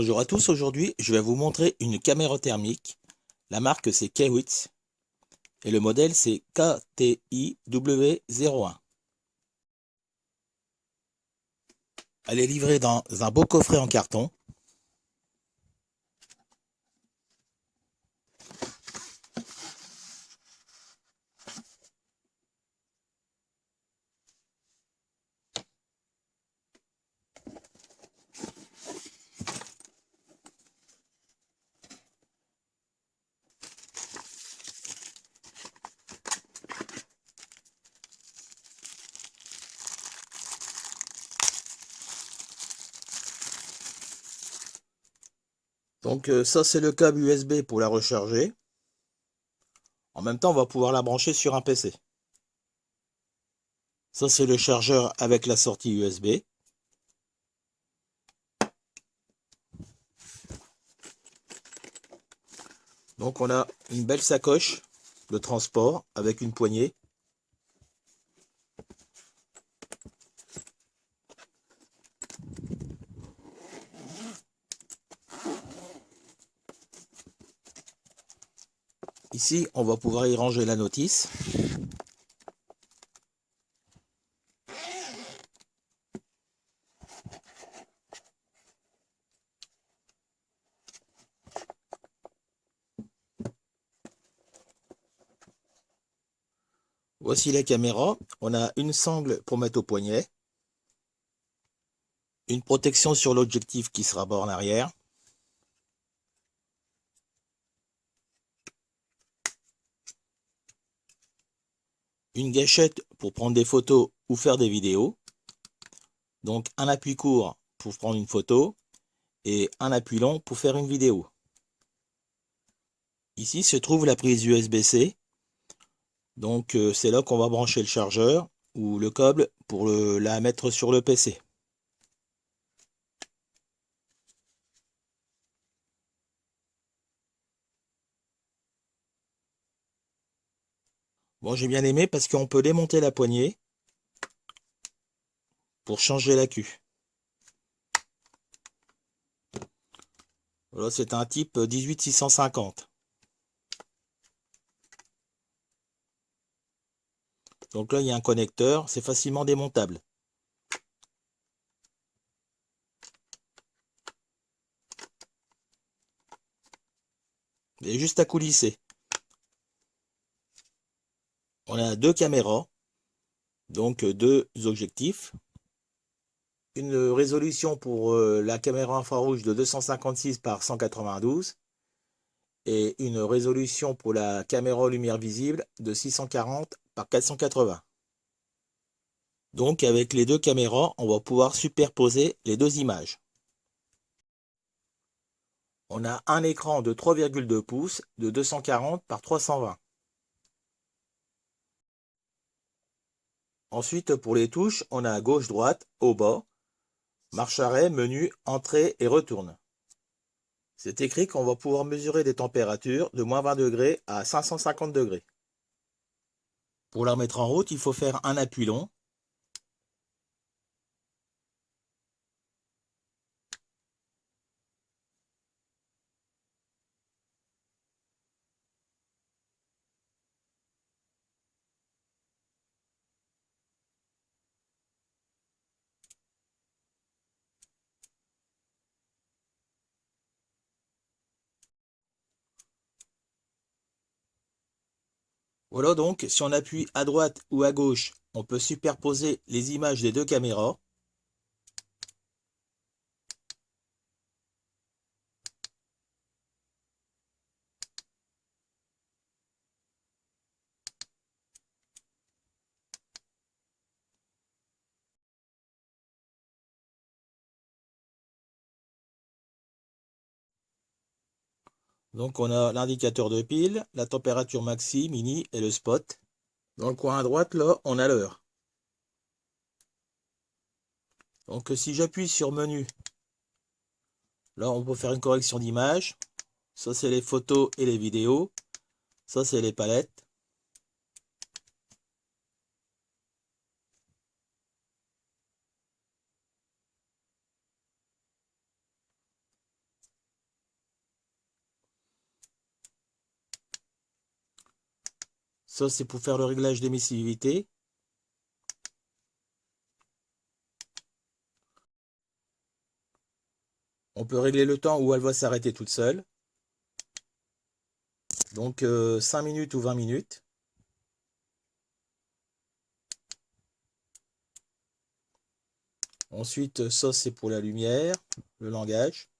Bonjour à tous, aujourd'hui je vais vous montrer une caméra thermique. La marque c'est Kewitz et le modèle c'est KTIW01. Elle est livrée dans un beau coffret en carton. Donc ça c'est le câble USB pour la recharger. En même temps on va pouvoir la brancher sur un PC. Ça c'est le chargeur avec la sortie USB. Donc on a une belle sacoche de transport avec une poignée. Ici on va pouvoir y ranger la notice. Voici la caméra. On a une sangle pour mettre au poignet. Une protection sur l'objectif qui sera bas en arrière. Une gâchette pour prendre des photos ou faire des vidéos. Donc un appui court pour prendre une photo et un appui long pour faire une vidéo. Ici se trouve la prise USB-C. Donc c'est là qu'on va brancher le chargeur ou le câble pour la mettre sur le PC. Bon, j'ai bien aimé parce qu'on peut démonter la poignée pour changer l'accu. Voilà, c'est un type 18650. Donc là, il y a un connecteur, c'est facilement démontable. Et juste à coulisser. On a deux caméras, donc deux objectifs. Une résolution pour la caméra infrarouge de 256 par 192 et une résolution pour la caméra lumière visible de 640 par 480. Donc avec les deux caméras, on va pouvoir superposer les deux images. On a un écran de 3,2 pouces de 240 par 320. Ensuite, pour les touches, on a gauche-droite, au bas, marche arrêt, menu, entrée et retourne. C'est écrit qu'on va pouvoir mesurer des températures de moins 20 degrés à 550 degrés. Pour la remettre en route, il faut faire un appui long. Voilà donc, si on appuie à droite ou à gauche, on peut superposer les images des deux caméras. Donc on a l'indicateur de pile, la température maxi, mini et le spot. Dans le coin à droite, là, on a l'heure. Donc si j'appuie sur menu, là on peut faire une correction d'image. Ça c'est les photos et les vidéos. Ça c'est les palettes. Ça, c'est pour faire le réglage d'émissivité. On peut régler le temps où elle va s'arrêter toute seule. Donc 5 minutes ou 20 minutes. Ensuite, ça c'est pour la lumière, le langage.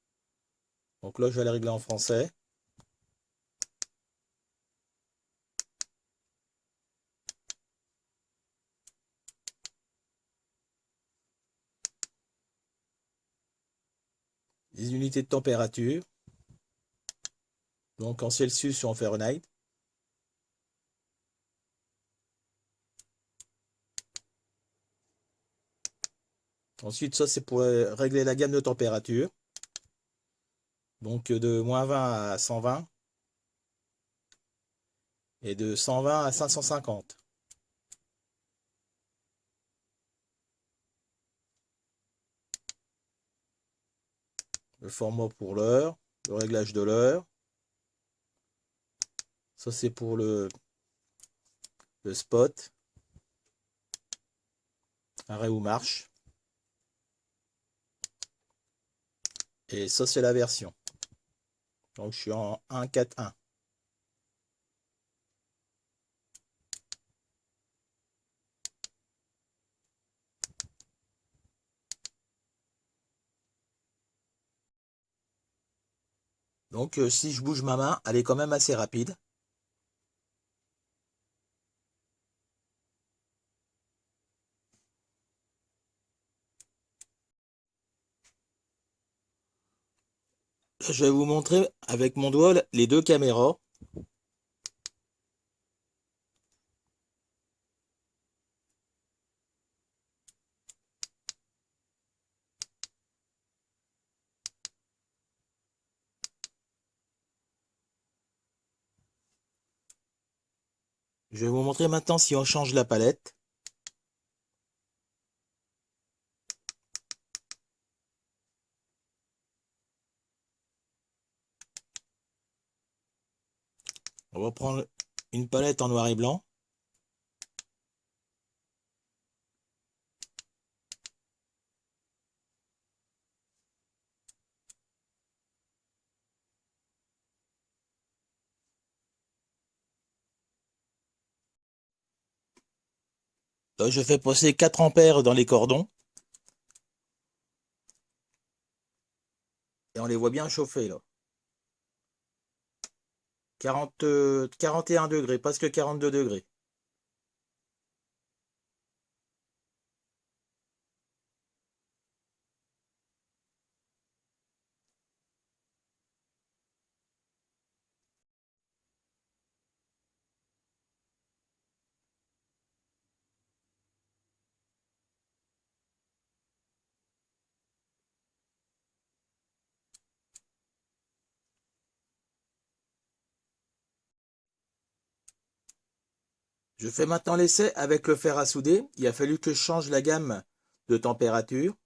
Donc là, je vais la régler en français. Les unités de température. Donc en Celsius ou en Fahrenheit. Ensuite, ça c'est pour régler la gamme de température. Donc de -20 à 120. Et de 120 à 550. Le format pour l'heure, le réglage de l'heure. Ça c'est pour le spot. Arrêt ou marche. Et ça c'est la version. Donc je suis en 1.4.1. Donc si je bouge ma main, elle est quand même assez rapide. Je vais vous montrer avec mon doigt les deux caméras. Je vais vous montrer maintenant si on change la palette. On va prendre une palette en noir et blanc. Là, je fais passer 4 ampères dans les cordons. Et on les voit bien chauffer là. 41 degrés, presque 42 degrés. Je fais maintenant l'essai avec le fer à souder. Il a fallu que je change la gamme de température.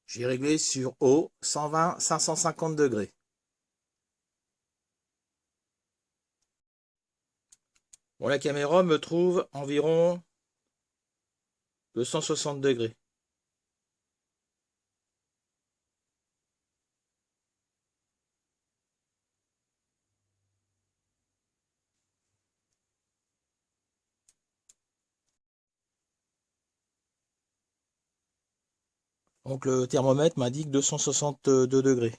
J'ai réglé sur haut 120, 550 degrés. Bon, la caméra me trouve environ 260 degrés. Donc le thermomètre m'indique 262 degrés.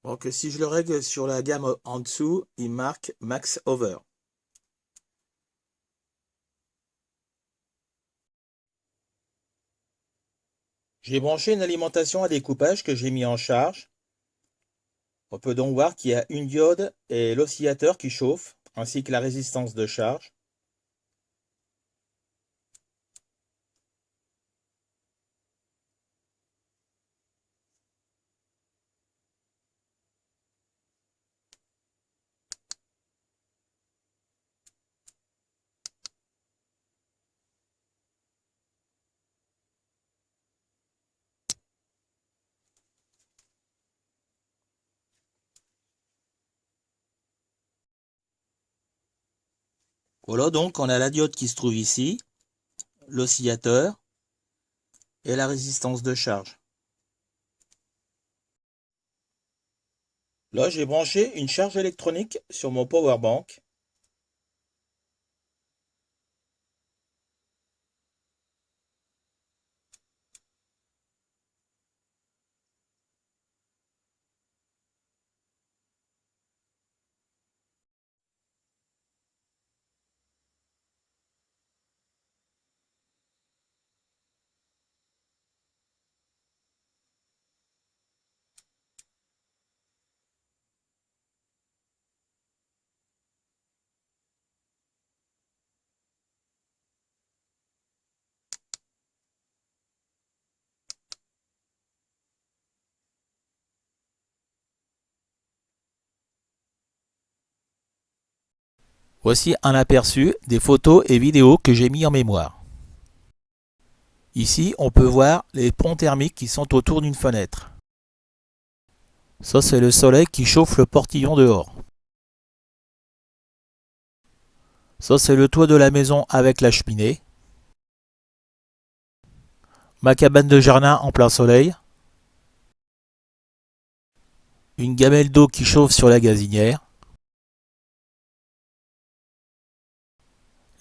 Donc si je le règle sur la gamme en dessous, il marque Max Over. J'ai branché une alimentation à découpage que j'ai mis en charge. On peut donc voir qu'il y a une diode et l'oscillateur qui chauffe, ainsi que la résistance de charge. Voilà, donc on a la diode qui se trouve ici, l'oscillateur et la résistance de charge. Là, j'ai branché une charge électronique sur mon power bank. Voici un aperçu des photos et vidéos que j'ai mis en mémoire. Ici, on peut voir les ponts thermiques qui sont autour d'une fenêtre. Ça, c'est le soleil qui chauffe le portillon dehors. Ça, c'est le toit de la maison avec la cheminée. Ma cabane de jardin en plein soleil. Une gamelle d'eau qui chauffe sur la gazinière.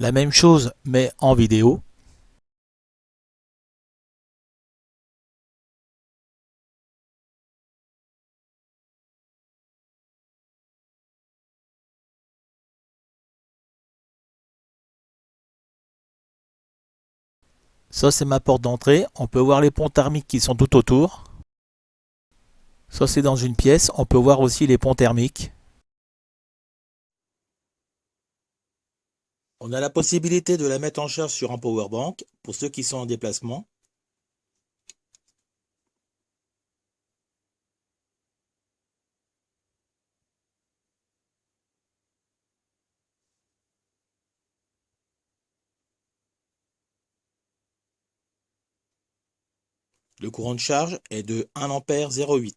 La même chose, mais en vidéo. Ça, c'est ma porte d'entrée. On peut voir les ponts thermiques qui sont tout autour. Ça, c'est dans une pièce. On peut voir aussi les ponts thermiques. On a la possibilité de la mettre en charge sur un power bank pour ceux qui sont en déplacement. Le courant de charge est de 1 ampère 0,8.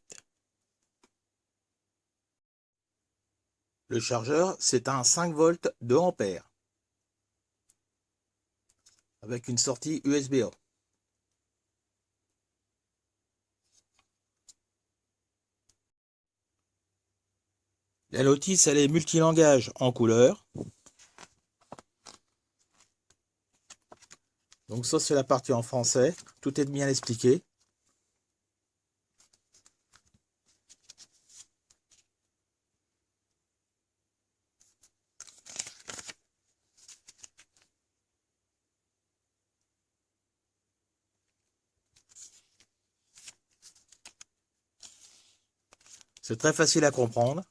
Le chargeur, c'est un 5 volts 2 ampères avec une sortie USB-A. La notice, elle est multilangage en couleur. Donc ça, c'est la partie en français. Tout est bien expliqué. C'est très facile à comprendre.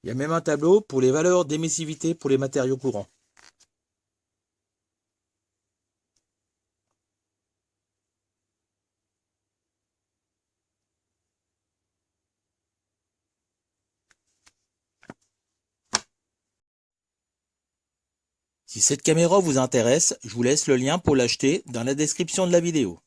Il y a même un tableau pour les valeurs d'émissivité pour les matériaux courants. Si cette caméra vous intéresse, je vous laisse le lien pour l'acheter dans la description de la vidéo.